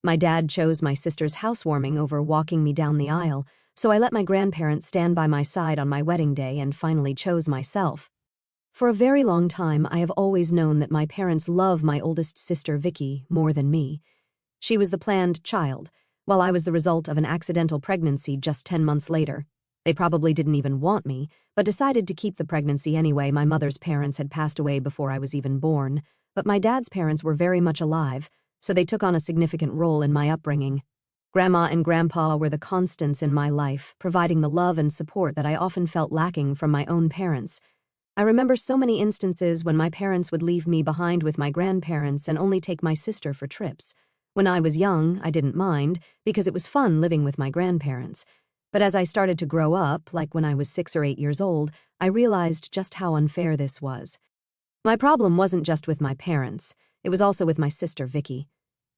My dad chose my sister's housewarming over walking me down the aisle, so I let my grandparents stand by my side on my wedding day and finally chose myself. For a very long time, I have always known that my parents love my oldest sister, Vicky, more than me. She was the planned child, while I was the result of an accidental pregnancy just 10 months later. They probably didn't even want me, but decided to keep the pregnancy anyway. My mother's parents had passed away before I was even born, but my dad's parents were very much alive, so they took on a significant role in my upbringing. Grandma and Grandpa were the constants in my life, providing the love and support that I often felt lacking from my own parents. I remember so many instances when my parents would leave me behind with my grandparents and only take my sister for trips. When I was young, I didn't mind, because it was fun living with my grandparents. But as I started to grow up, like when I was 6 or 8 years old, I realized just how unfair this was. My problem wasn't just with my parents, it was also with my sister, Vicky.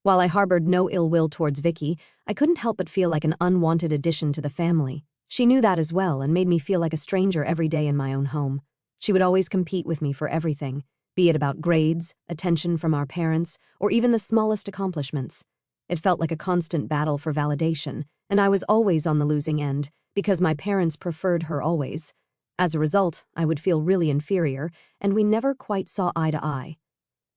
While I harbored no ill will towards Vicky, I couldn't help but feel like an unwanted addition to the family. She knew that as well and made me feel like a stranger every day in my own home. She would always compete with me for everything, be it about grades, attention from our parents, or even the smallest accomplishments. It felt like a constant battle for validation, and I was always on the losing end, because my parents preferred her always. As a result, I would feel really inferior, and we never quite saw eye to eye.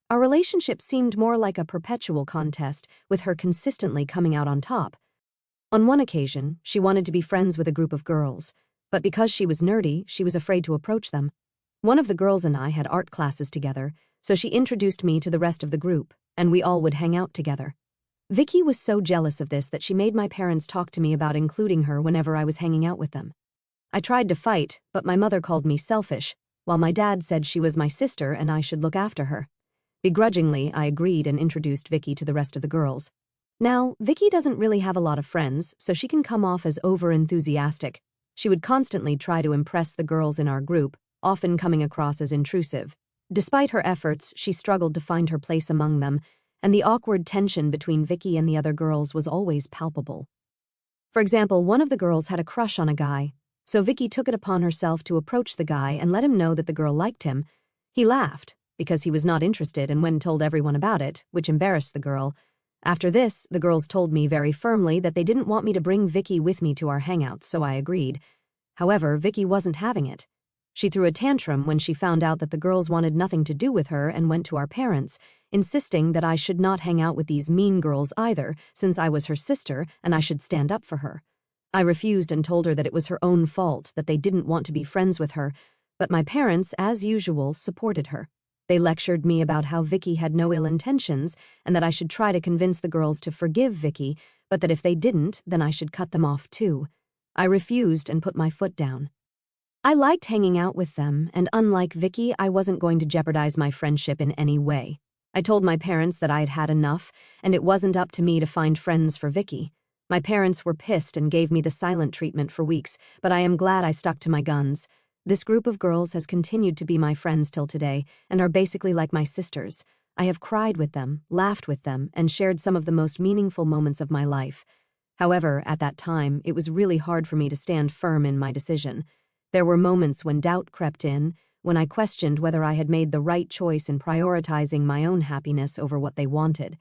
Our relationship seemed more like a perpetual contest, with her consistently coming out on top. On one occasion, she wanted to be friends with a group of girls, but because she was nerdy, she was afraid to approach them. One of the girls and I had art classes together, so she introduced me to the rest of the group, and we all would hang out together. Vicky was so jealous of this that she made my parents talk to me about including her whenever I was hanging out with them. I tried to fight, but my mother called me selfish, while my dad said she was my sister and I should look after her. Begrudgingly, I agreed and introduced Vicky to the rest of the girls. Now, Vicky doesn't really have a lot of friends, so she can come off as over-enthusiastic. She would constantly try to impress the girls in our group, often coming across as intrusive. Despite her efforts, she struggled to find her place among them, and the awkward tension between Vicky and the other girls was always palpable. For example, one of the girls had a crush on a guy, so Vicky took it upon herself to approach the guy and let him know that the girl liked him. He laughed, because he was not interested, and went and told everyone about it, which embarrassed the girl. After this, the girls told me very firmly that they didn't want me to bring Vicky with me to our hangouts, so I agreed. However, Vicky wasn't having it. She threw a tantrum when she found out that the girls wanted nothing to do with her and went to our parents, insisting that I should not hang out with these mean girls either, since I was her sister and I should stand up for her. I refused and told her that it was her own fault, that they didn't want to be friends with her, but my parents, as usual, supported her. They lectured me about how Vicky had no ill intentions and that I should try to convince the girls to forgive Vicky, but that if they didn't, then I should cut them off too. I refused and put my foot down. I liked hanging out with them, and unlike Vicky, I wasn't going to jeopardize my friendship in any way. I told my parents that I had had enough, and it wasn't up to me to find friends for Vicky. My parents were pissed and gave me the silent treatment for weeks, but I am glad I stuck to my guns. This group of girls has continued to be my friends till today, and are basically like my sisters. I have cried with them, laughed with them, and shared some of the most meaningful moments of my life. However, at that time, it was really hard for me to stand firm in my decision. There were moments when doubt crept in, when I questioned whether I had made the right choice in prioritizing my own happiness over what they wanted.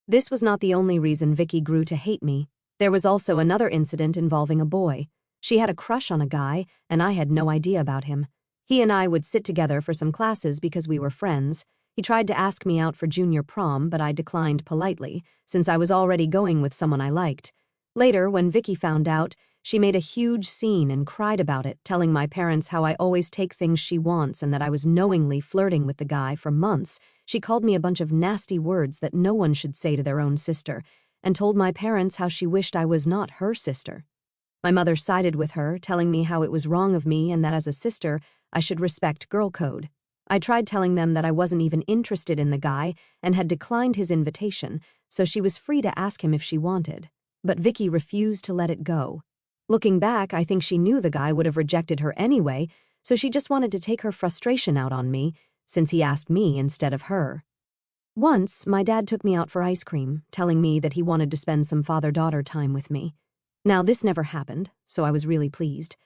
This was not the only reason Vicky grew to hate me. There was also another incident involving a boy. She had a crush on a guy, and I had no idea about him. He and I would sit together for some classes because we were friends. He tried to ask me out for junior prom, but I declined politely, since I was already going with someone I liked. Later, when Vicky found out, she made a huge scene and cried about it, telling my parents how I always take things she wants and that I was knowingly flirting with the guy for months. She called me a bunch of nasty words that no one should say to their own sister, and told my parents how she wished I was not her sister. My mother sided with her, telling me how it was wrong of me and that as a sister, I should respect girl code. I tried telling them that I wasn't even interested in the guy and had declined his invitation, so she was free to ask him if she wanted. But Vicky refused to let it go. Looking back, I think she knew the guy would have rejected her anyway, so she just wanted to take her frustration out on me, since he asked me instead of her. Once, my dad took me out for ice cream, telling me that he wanted to spend some father-daughter time with me. Now, this never happened, so I was really pleased.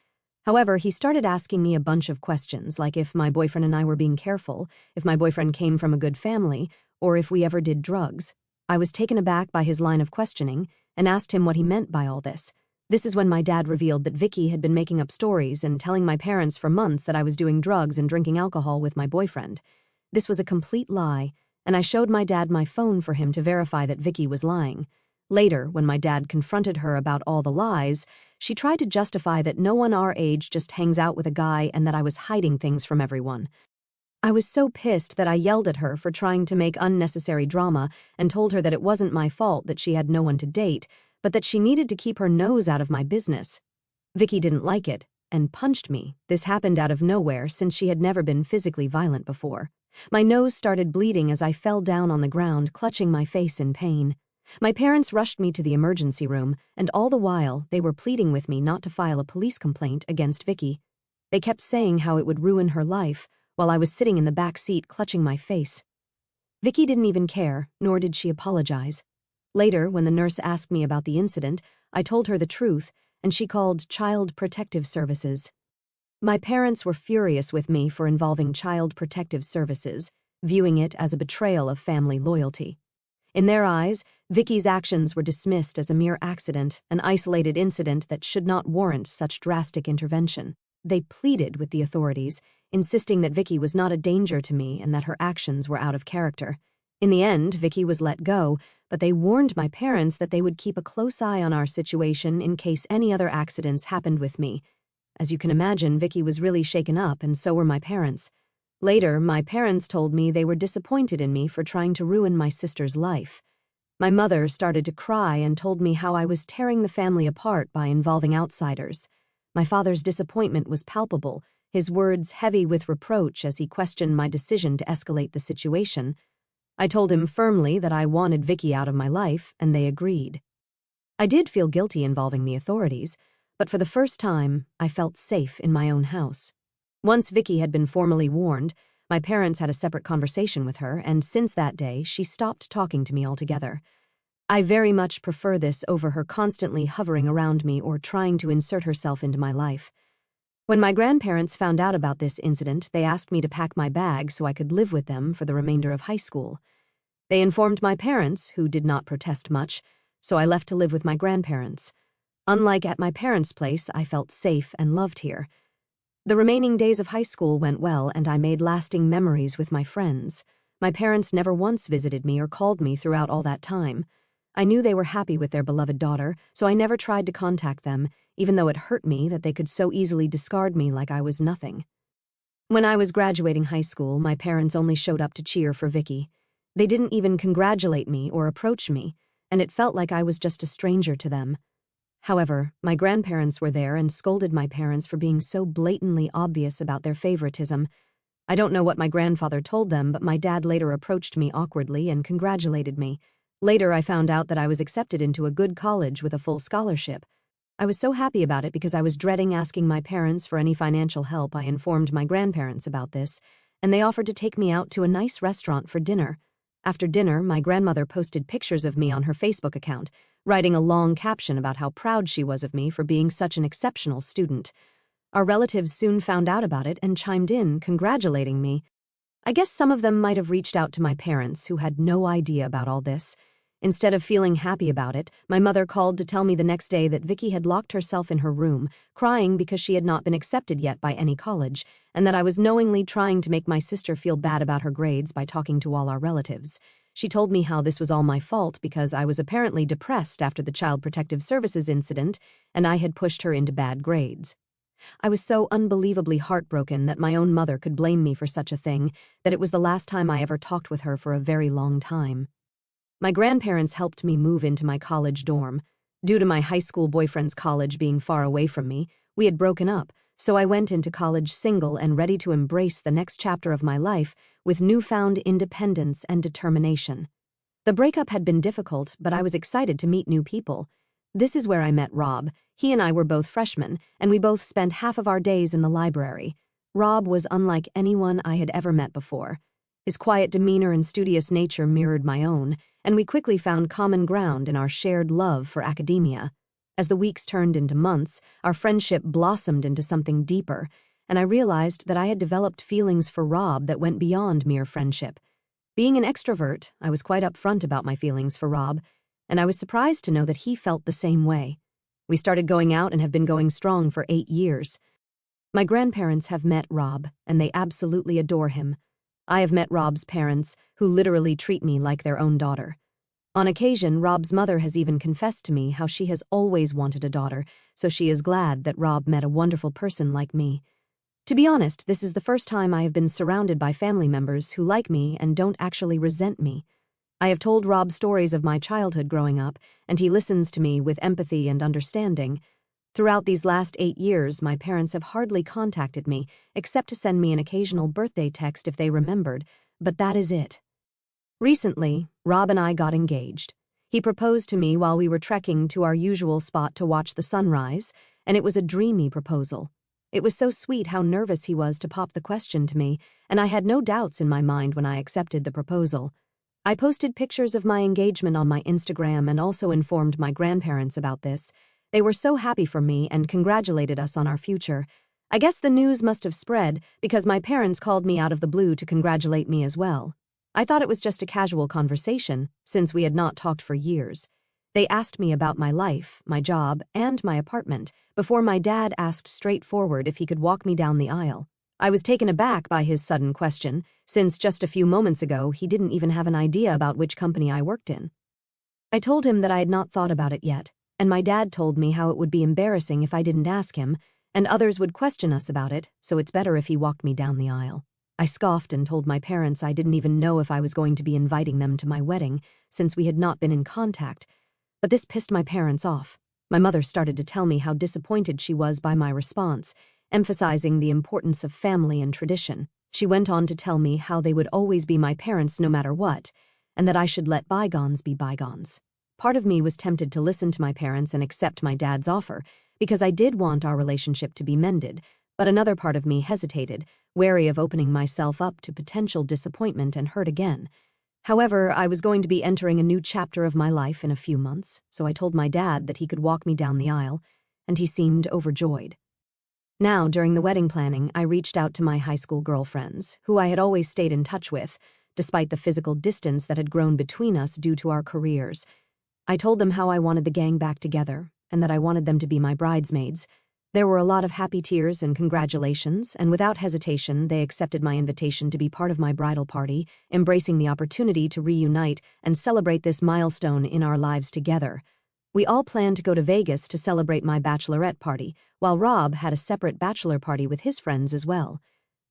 However, he started asking me a bunch of questions, like if my boyfriend and I were being careful, if my boyfriend came from a good family, or if we ever did drugs. I was taken aback by his line of questioning and asked him what he meant by all this. This is when my dad revealed that Vicky had been making up stories and telling my parents for months that I was doing drugs and drinking alcohol with my boyfriend. This was a complete lie, and I showed my dad my phone for him to verify that Vicky was lying. Later, when my dad confronted her about all the lies, she tried to justify that no one our age just hangs out with a guy and that I was hiding things from everyone. I was so pissed that I yelled at her for trying to make unnecessary drama and told her that it wasn't my fault that she had no one to date, but that she needed to keep her nose out of my business. Vicky didn't like it and punched me. This happened out of nowhere since she had never been physically violent before. My nose started bleeding as I fell down on the ground, clutching my face in pain. My parents rushed me to the emergency room, and all the while they were pleading with me not to file a police complaint against Vicky. They kept saying how it would ruin her life, while I was sitting in the back seat clutching my face. Vicky didn't even care, nor did she apologize. Later, when the nurse asked me about the incident, I told her the truth, and she called Child Protective Services. My parents were furious with me for involving Child Protective Services, viewing it as a betrayal of family loyalty. In their eyes, Vicky's actions were dismissed as a mere accident, an isolated incident that should not warrant such drastic intervention. They pleaded with the authorities, insisting that Vicky was not a danger to me and that her actions were out of character. In the end, Vicky was let go, but they warned my parents that they would keep a close eye on our situation in case any other accidents happened with me. As you can imagine, Vicky was really shaken up, and so were my parents. Later, my parents told me they were disappointed in me for trying to ruin my sister's life. My mother started to cry and told me how I was tearing the family apart by involving outsiders. My father's disappointment was palpable, his words heavy with reproach as he questioned my decision to escalate the situation. I told him firmly that I wanted Vicky out of my life, and they agreed. I did feel guilty involving the authorities, but for the first time, I felt safe in my own house. Once Vicky had been formally warned, my parents had a separate conversation with her, and since that day, she stopped talking to me altogether. I very much prefer this over her constantly hovering around me or trying to insert herself into my life. When my grandparents found out about this incident, they asked me to pack my bag so I could live with them for the remainder of high school. They informed my parents, who did not protest much, so I left to live with my grandparents. Unlike at my parents' place, I felt safe and loved here. The remaining days of high school went well, and I made lasting memories with my friends. My parents never once visited me or called me throughout all that time. I knew they were happy with their beloved daughter, so I never tried to contact them, even though it hurt me that they could so easily discard me like I was nothing. When I was graduating high school, my parents only showed up to cheer for Vicky. They didn't even congratulate me or approach me, and it felt like I was just a stranger to them. However, my grandparents were there and scolded my parents for being so blatantly obvious about their favoritism. I don't know what my grandfather told them, but my dad later approached me awkwardly and congratulated me. Later, I found out that I was accepted into a good college with a full scholarship. I was so happy about it because I was dreading asking my parents for any financial help. I informed my grandparents about this, and they offered to take me out to a nice restaurant for dinner. After dinner, my grandmother posted pictures of me on her Facebook account, writing a long caption about how proud she was of me for being such an exceptional student. Our relatives soon found out about it and chimed in, congratulating me. I guess some of them might have reached out to my parents, who had no idea about all this. Instead of feeling happy about it, my mother called to tell me the next day that Vicky had locked herself in her room, crying because she had not been accepted yet by any college, and that I was knowingly trying to make my sister feel bad about her grades by talking to all our relatives. She told me how this was all my fault because I was apparently depressed after the Child Protective Services incident, and I had pushed her into bad grades. I was so unbelievably heartbroken that my own mother could blame me for such a thing, that it was the last time I ever talked with her for a very long time. My grandparents helped me move into my college dorm. Due to my high school boyfriend's college being far away from me, we had broken up, so I went into college single and ready to embrace the next chapter of my life with newfound independence and determination. The breakup had been difficult, but I was excited to meet new people. This is where I met Rob. He and I were both freshmen, and we both spent half of our days in the library. Rob was unlike anyone I had ever met before. His quiet demeanor and studious nature mirrored my own, and we quickly found common ground in our shared love for academia. As the weeks turned into months, our friendship blossomed into something deeper, and I realized that I had developed feelings for Rob that went beyond mere friendship. Being an extrovert, I was quite upfront about my feelings for Rob, and I was surprised to know that he felt the same way. We started going out and have been going strong for 8 years. My grandparents have met Rob, and they absolutely adore him. I have met Rob's parents, who literally treat me like their own daughter. On occasion, Rob's mother has even confessed to me how she has always wanted a daughter, so she is glad that Rob met a wonderful person like me. To be honest, this is the first time I have been surrounded by family members who like me and don't actually resent me. I have told Rob stories of my childhood growing up, and he listens to me with empathy and understanding. Throughout these last 8 years, my parents have hardly contacted me, except to send me an occasional birthday text if they remembered, but that is it. Recently, Rob and I got engaged. He proposed to me while we were trekking to our usual spot to watch the sunrise, and it was a dreamy proposal. It was so sweet how nervous he was to pop the question to me, and I had no doubts in my mind when I accepted the proposal. I posted pictures of my engagement on my Instagram and also informed my grandparents about this. They were so happy for me and congratulated us on our future. I guess the news must have spread because my parents called me out of the blue to congratulate me as well. I thought it was just a casual conversation, since we had not talked for years. They asked me about my life, my job, and my apartment, before my dad asked straightforward if he could walk me down the aisle. I was taken aback by his sudden question, since just a few moments ago he didn't even have an idea about which company I worked in. I told him that I had not thought about it yet, and my dad told me how it would be embarrassing if I didn't ask him, and others would question us about it, so it's better if he walked me down the aisle. I scoffed and told my parents I didn't even know if I was going to be inviting them to my wedding, since we had not been in contact. But this pissed my parents off. My mother started to tell me how disappointed she was by my response, emphasizing the importance of family and tradition. She went on to tell me how they would always be my parents no matter what, and that I should let bygones be bygones. Part of me was tempted to listen to my parents and accept my dad's offer, because I did want our relationship to be mended, but another part of me hesitated, wary of opening myself up to potential disappointment and hurt again. However, I was going to be entering a new chapter of my life in a few months, so I told my dad that he could walk me down the aisle, and he seemed overjoyed. Now, during the wedding planning, I reached out to my high school girlfriends, who I had always stayed in touch with, despite the physical distance that had grown between us due to our careers. I told them how I wanted the gang back together, and that I wanted them to be my bridesmaids. There were a lot of happy tears and congratulations, and without hesitation, they accepted my invitation to be part of my bridal party, embracing the opportunity to reunite and celebrate this milestone in our lives together. We all planned to go to Vegas to celebrate my bachelorette party, while Rob had a separate bachelor party with his friends as well.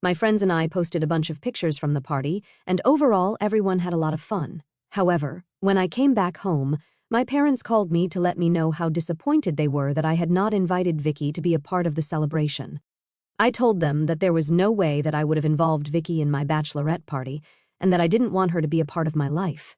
My friends and I posted a bunch of pictures from the party, and overall, everyone had a lot of fun. However, when I came back home, my parents called me to let me know how disappointed they were that I had not invited Vicky to be a part of the celebration. I told them that there was no way that I would have involved Vicky in my bachelorette party, and that I didn't want her to be a part of my life.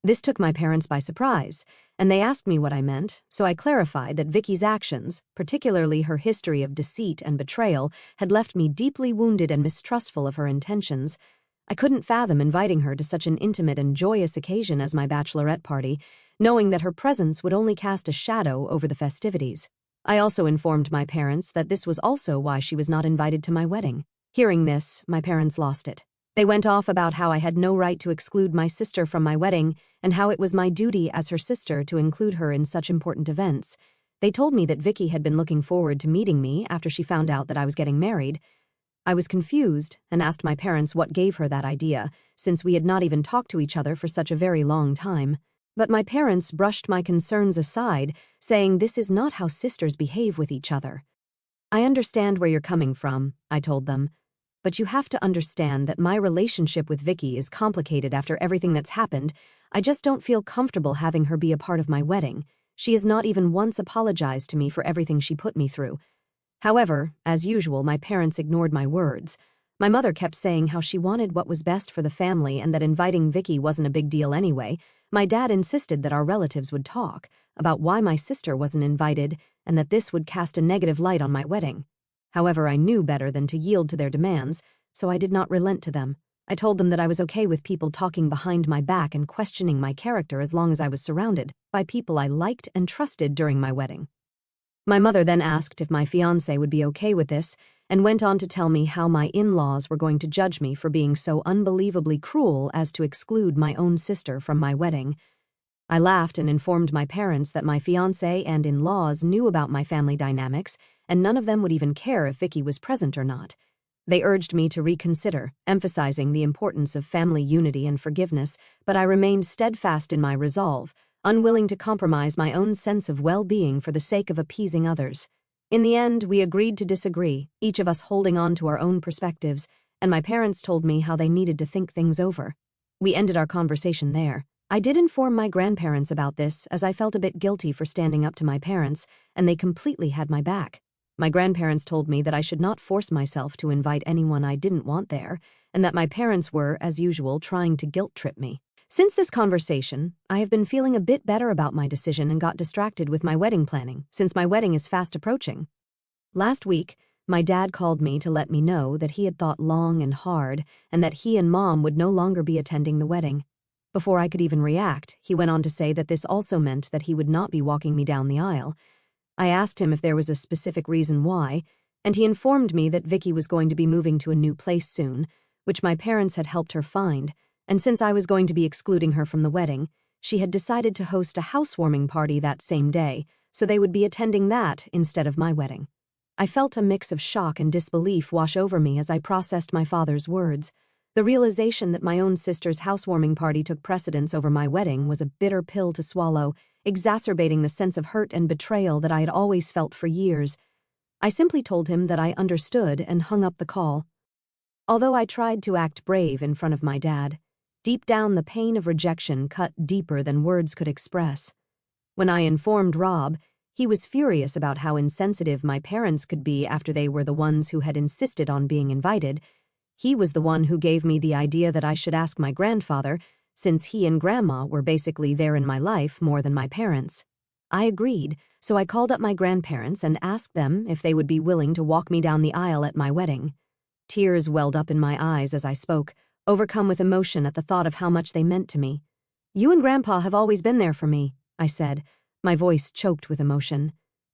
This took my parents by surprise, and they asked me what I meant, so I clarified that Vicky's actions, particularly her history of deceit and betrayal, had left me deeply wounded and mistrustful of her intentions. I couldn't fathom inviting her to such an intimate and joyous occasion as my bachelorette party, knowing that her presence would only cast a shadow over the festivities. I also informed my parents that this was also why she was not invited to my wedding. Hearing this, my parents lost it. They went off about how I had no right to exclude my sister from my wedding and how it was my duty as her sister to include her in such important events. They told me that Vicky had been looking forward to meeting me after she found out that I was getting married. I was confused and asked my parents what gave her that idea, since we had not even talked to each other for such a very long time. But my parents brushed my concerns aside, saying this is not how sisters behave with each other. I understand where you're coming from, I told them, but you have to understand that my relationship with Vicky is complicated after everything that's happened. I just don't feel comfortable having her be a part of my wedding. She has not even once apologized to me for everything she put me through. However, as usual, my parents ignored my words. My mother kept saying how she wanted what was best for the family and that inviting Vicky wasn't a big deal anyway. My dad insisted that our relatives would talk about why my sister wasn't invited and that this would cast a negative light on my wedding. However, I knew better than to yield to their demands, so I did not relent to them. I told them that I was okay with people talking behind my back and questioning my character as long as I was surrounded by people I liked and trusted during my wedding. My mother then asked if my fiancé would be okay with this and went on to tell me how my in-laws were going to judge me for being so unbelievably cruel as to exclude my own sister from my wedding. I laughed and informed my parents that my fiancé and in-laws knew about my family dynamics, and none of them would even care if Vicky was present or not. They urged me to reconsider, emphasizing the importance of family unity and forgiveness, but I remained steadfast in my resolve, unwilling to compromise my own sense of well-being for the sake of appeasing others. In the end, we agreed to disagree, each of us holding on to our own perspectives, and my parents told me how they needed to think things over. We ended our conversation there. I did inform my grandparents about this, as I felt a bit guilty for standing up to my parents, and they completely had my back. My grandparents told me that I should not force myself to invite anyone I didn't want there, and that my parents were, as usual, trying to guilt-trip me. Since this conversation, I have been feeling a bit better about my decision and got distracted with my wedding planning, since my wedding is fast approaching. Last week, my dad called me to let me know that he had thought long and hard, and that he and Mom would no longer be attending the wedding. Before I could even react, he went on to say that this also meant that he would not be walking me down the aisle. I asked him if there was a specific reason why, and he informed me that Vicky was going to be moving to a new place soon, which my parents had helped her find, and since I was going to be excluding her from the wedding, she had decided to host a housewarming party that same day, so they would be attending that instead of my wedding. I felt a mix of shock and disbelief wash over me as I processed my father's words. The realization that my own sister's housewarming party took precedence over my wedding was a bitter pill to swallow, exacerbating the sense of hurt and betrayal that I had always felt for years. I simply told him that I understood and hung up the call. Although I tried to act brave in front of my dad, deep down the pain of rejection cut deeper than words could express. When I informed Rob, he was furious about how insensitive my parents could be after they were the ones who had insisted on being invited. He was the one who gave me the idea that I should ask my grandfather, since he and Grandma were basically there in my life more than my parents. I agreed, so I called up my grandparents and asked them if they would be willing to walk me down the aisle at my wedding. Tears welled up in my eyes as I spoke, overcome with emotion at the thought of how much they meant to me. "You and Grandpa have always been there for me," I said, my voice choked with emotion.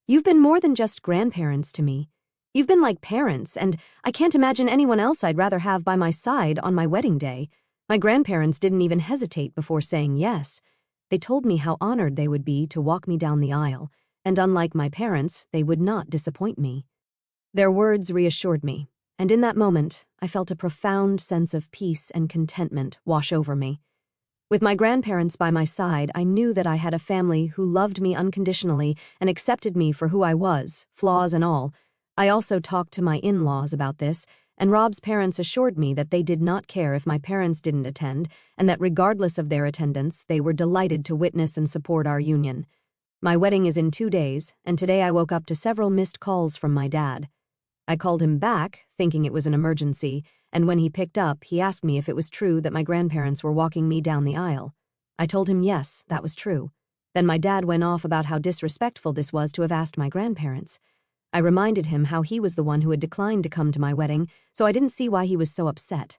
"You've been more than just grandparents to me. You've been like parents, and I can't imagine anyone else I'd rather have by my side on my wedding day." My grandparents didn't even hesitate before saying yes. They told me how honored they would be to walk me down the aisle, and unlike my parents, they would not disappoint me. Their words reassured me, and in that moment, I felt a profound sense of peace and contentment wash over me. With my grandparents by my side, I knew that I had a family who loved me unconditionally and accepted me for who I was, flaws and all. I also talked to my in-laws about this, and Rob's parents assured me that they did not care if my parents didn't attend, and that regardless of their attendance, they were delighted to witness and support our union. My wedding is in 2 days, and today I woke up to several missed calls from my dad. I called him back, thinking it was an emergency, and when he picked up, he asked me if it was true that my grandparents were walking me down the aisle. I told him yes, that was true. Then my dad went off about how disrespectful this was to have asked my grandparents. I reminded him how he was the one who had declined to come to my wedding, so I didn't see why he was so upset.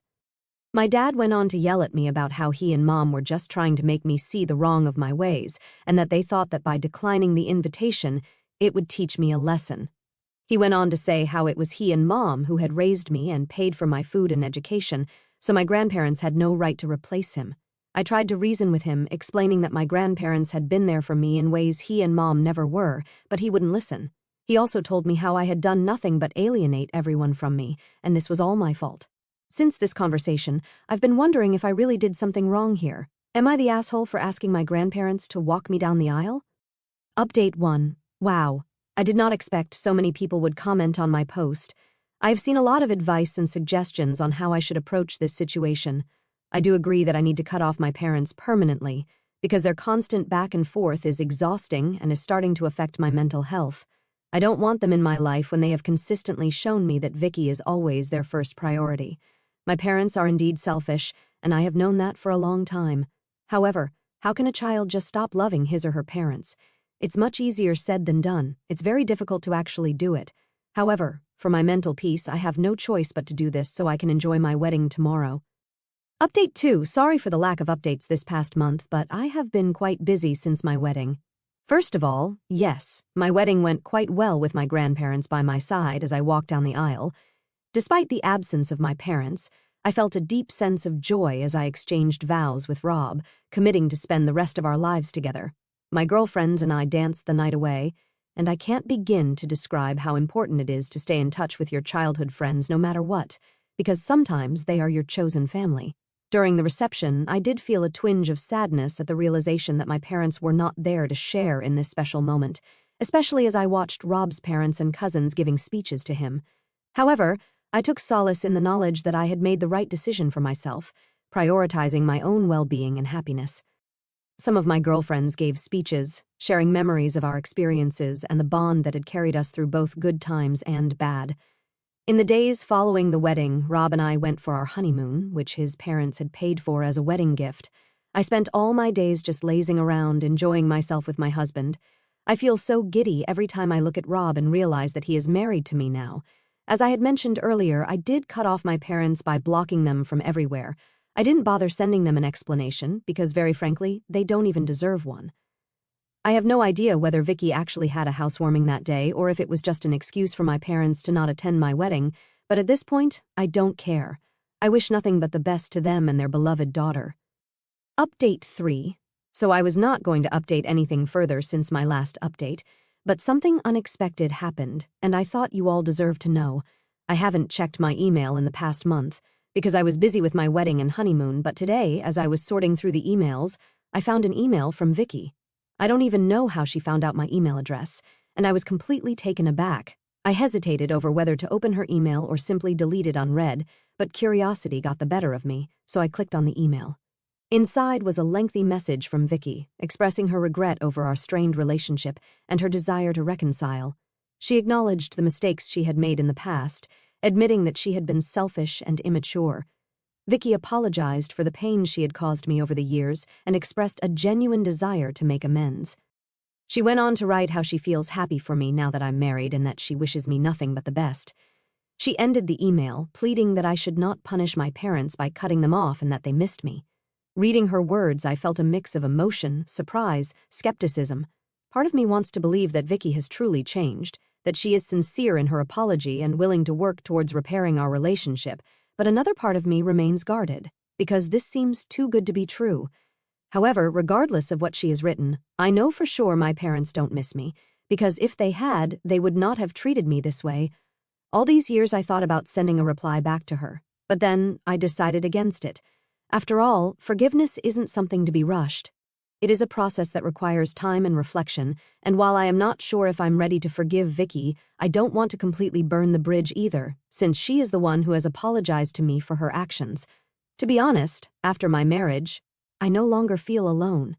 My dad went on to yell at me about how he and Mom were just trying to make me see the wrong of my ways, and that they thought that by declining the invitation, it would teach me a lesson. He went on to say how it was he and Mom who had raised me and paid for my food and education, so my grandparents had no right to replace him. I tried to reason with him, explaining that my grandparents had been there for me in ways he and Mom never were, but he wouldn't listen. He also told me how I had done nothing but alienate everyone from me, and this was all my fault. Since this conversation, I've been wondering if I really did something wrong here. Am I the asshole for asking my grandparents to walk me down the aisle? Update 1. Wow. I did not expect so many people would comment on my post. I have seen a lot of advice and suggestions on how I should approach this situation. I do agree that I need to cut off my parents permanently, because their constant back and forth is exhausting and is starting to affect my mental health. I don't want them in my life when they have consistently shown me that Vicky is always their first priority. My parents are indeed selfish, and I have known that for a long time. However, how can a child just stop loving his or her parents? It's much easier said than done. It's very difficult to actually do it. However, for my mental peace, I have no choice but to do this so I can enjoy my wedding tomorrow. Update 2. Sorry for the lack of updates this past month, but I have been quite busy since my wedding. First of all, yes, my wedding went quite well with my grandparents by my side as I walked down the aisle. Despite the absence of my parents, I felt a deep sense of joy as I exchanged vows with Rob, committing to spend the rest of our lives together. My girlfriends and I danced the night away, and I can't begin to describe how important it is to stay in touch with your childhood friends no matter what, because sometimes they are your chosen family. During the reception, I did feel a twinge of sadness at the realization that my parents were not there to share in this special moment, especially as I watched Rob's parents and cousins giving speeches to him. However, I took solace in the knowledge that I had made the right decision for myself, prioritizing my own well-being and happiness. Some of my girlfriends gave speeches, sharing memories of our experiences and the bond that had carried us through both good times and bad. In the days following the wedding, Rob and I went for our honeymoon, which his parents had paid for as a wedding gift. I spent all my days just lazing around, enjoying myself with my husband. I feel so giddy every time I look at Rob and realize that he is married to me now. As I had mentioned earlier, I did cut off my parents by blocking them from everywhere. I didn't bother sending them an explanation because, very frankly, they don't even deserve one. I have no idea whether Vicky actually had a housewarming that day or if it was just an excuse for my parents to not attend my wedding, but at this point, I don't care. I wish nothing but the best to them and their beloved daughter. Update 3. So I was not going to update anything further since my last update, but something unexpected happened, and I thought you all deserved to know. I haven't checked my email in the past month because I was busy with my wedding and honeymoon, but today, as I was sorting through the emails, I found an email from Vicky. I don't even know how she found out my email address, and I was completely taken aback. I hesitated over whether to open her email or simply delete it unread, but curiosity got the better of me, so I clicked on the email. Inside was a lengthy message from Vicky, expressing her regret over our strained relationship and her desire to reconcile. She acknowledged the mistakes she had made in the past, admitting that she had been selfish and immature. Vicky apologized for the pain she had caused me over the years and expressed a genuine desire to make amends. She went on to write how she feels happy for me now that I'm married and that she wishes me nothing but the best. She ended the email, pleading that I should not punish my parents by cutting them off and that they missed me. Reading her words, I felt a mix of emotion, surprise, skepticism. Part of me wants to believe that Vicky has truly changed, that she is sincere in her apology and willing to work towards repairing our relationship, but another part of me remains guarded, because this seems too good to be true. However, regardless of what she has written, I know for sure my parents don't miss me, because if they had, they would not have treated me this way. All these years I thought about sending a reply back to her, but then I decided against it. After all, forgiveness isn't something to be rushed. It is a process that requires time and reflection, and while I am not sure if I'm ready to forgive Vicky, I don't want to completely burn the bridge either, since she is the one who has apologized to me for her actions. To be honest, after my marriage, I no longer feel alone.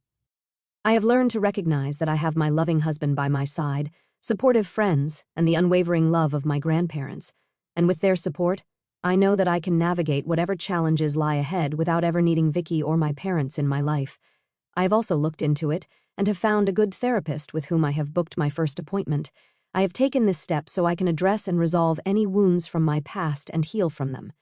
I have learned to recognize that I have my loving husband by my side, supportive friends, and the unwavering love of my grandparents. And with their support, I know that I can navigate whatever challenges lie ahead without ever needing Vicky or my parents in my life. I have also looked into it and have found a good therapist with whom I have booked my first appointment. I have taken this step so I can address and resolve any wounds from my past and heal from them.